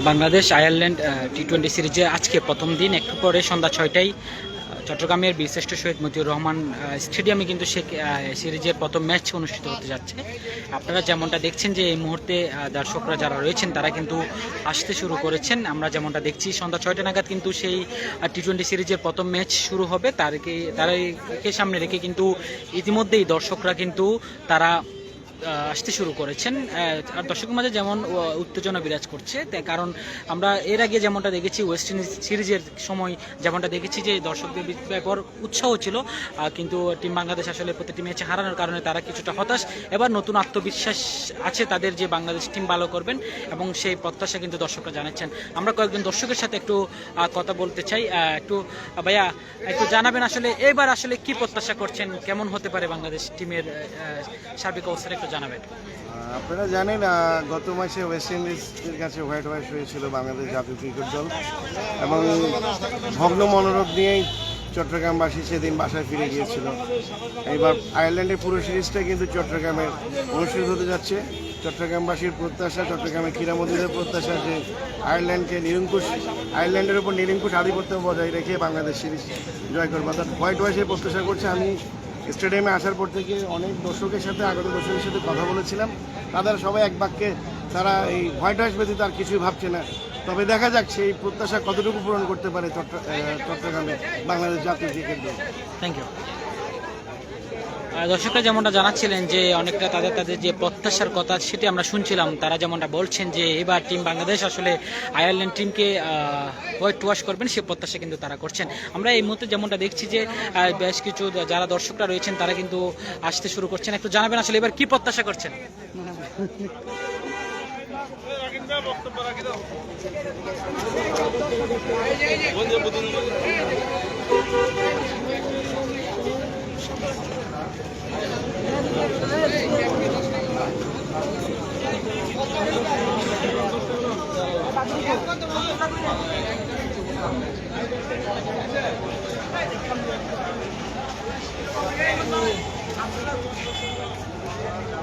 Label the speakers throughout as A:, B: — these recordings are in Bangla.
A: বাংলাদেশ আয়ারল্যান্ড টি-20 সিরিজে আজকে প্রথম দিন, একটু পরে সন্ধ্যা 6টায় চট্টগ্রামের বীরশ্রেষ্ঠ শহীদ মতিউর রহমান স্টেডিয়ামে কিন্তু সে সিরিজের প্রথম ম্যাচ অনুষ্ঠিত হতে যাচ্ছে। আপনারা যেমনটা দেখছেন যে এই মুহূর্তে দর্শকরা যারা রয়েছেন তারা কিন্তু আসতে শুরু করেছেন। আমরা যেমনটা দেখছি সন্ধ্যা 6টা নাগাদ কিন্তু সেই টি-20 সিরিজের প্রথম ম্যাচ শুরু হবে। তারকে সামনে রেখে কিন্তু ইতিমধ্যেই দর্শকরা কিন্তু তারা আসতে শুরু করেছেন। আর দর্শকের মাঝে যেমন উত্তেজনা বিরাজ করছে, কারণ আমরা এর আগে যেমনটা দেখেছি ওয়েস্ট ইন্ডিজ সিরিজের সময় যেমনটা দেখেছি যে দর্শকদের ব্যাপার উৎসাহ ছিল, কিন্তু টিম বাংলাদেশ আসলে প্রতিটি ম্যাচে হারানোর কারণে তারা কিছুটা হতাশ। এবার নতুন আত্মবিশ্বাস আছে তাদের যে বাংলাদেশ টিম ভালো করবেন, এবং সেই প্রত্যাশা কিন্তু দর্শকরা জানাচ্ছেন। আমরা কয়েকজন দর্শকের সাথে একটু কথা বলতে চাই। একটু ভাইয়া একটু জানাবেন আসলে এবার আসলে কি প্রত্যাশা করছেন, কেমন হতে পারে বাংলাদেশ টিমের সার্বিক অবস্থাটা একটু জানাবেন।
B: আপনারা জানেন গত মাসে ওয়েস্ট ইন্ডিজের কাছে হোয়াইট হয়েছিল বাংলাদেশ জাতীয় ক্রিকেট দল, এবং ভগ্ন মনোরথ নিয়েই চট্টগ্রামবাসী সেদিন বাসায় ফিরে গিয়েছিল। এইবার আয়ারল্যান্ডের পুরো সিরিজটা কিন্তু চট্টগ্রামে অনুষ্ঠিত হতে যাচ্ছে। চট্টগ্রামবাসীর প্রত্যাশা, চট্টগ্রামের ক্রীড়ামন্ত্রীদের প্রত্যাশা যে আয়ারল্যান্ডের উপর নিরঙ্কুশ আধিপত্য বজায় রেখে বাংলাদেশ সিরিজ জয় করবে, অর্থাৎ হোয়াইট ওয়াশে প্রত্যাশা করছে। আমি স্টেডিয়ামে আসার পর থেকে অনেক দর্শকের সাথে, আগত দর্শকের সাথে কথা বলেছিলাম, তাদের সবাই এক বাক্যে তারা এই হোয়াইট হাউস ব্যতীত আর কিছুই ভাবছে না। তবে দেখা যাক সেই প্রত্যাশা কতটুকু পূরণ করতে পারে চট্টগ্রামে বাংলাদেশ জাতীয় ক্রিকেট দল।
A: Thank you. দর্শকরা যেমনটা জানাচ্ছিলেন যে অনেকটা তাদের যে প্রত্যাশার কথা সেটি আমরা শুনছিলাম। তারা যেমনটা বলছেন যে এবার টিম বাংলাদেশ আসলে আয়ারল্যান্ড টিমকে হোয়াইট ওয়াশ করবেন, সে প্রত্যাশা কিন্তু তারা করছেন। আমরা এই মুহূর্তে যেমনটা দেখছি যে বেশ কিছু যারা দর্শকরা রয়েছেন তারা কিন্তু আসতে শুরু করছেন। একটু জানাবেন আসলে এবার কি প্রত্যাশা করছেন।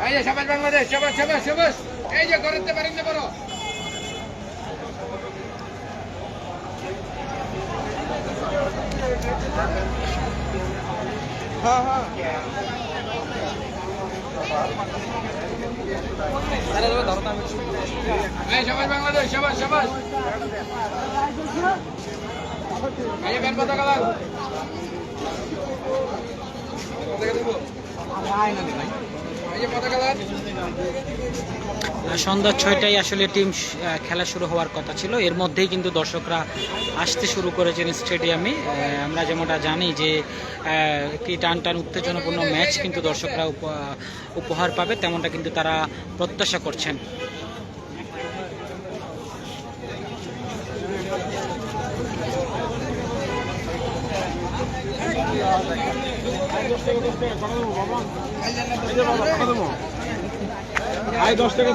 C: এই যে সবাই বাংলাদেশ, সবাই এই যে করতে পারেন না বড়। এই সবাই বাংলাদেশ, সবাই এই যে ব্যান্ড পতাকা লাল এই যে পতাকা লাল।
A: সন্ধ্যা 6টায় আসলে টিম খেলা শুরু হওয়ার কথা ছিল, এর মধ্যেই কিন্তু দর্শকরা আসতে শুরু করেছেন স্টেডিয়ামে। আমরা যেমনটা জানি যে একটি টান উত্তেজনাপূর্ণ ম্যাচ কিন্তু দর্শকরা উপহার পাবে, তেমনটা কিন্তু তারা প্রত্যাশা করছেন।
C: আয় 10 টাকা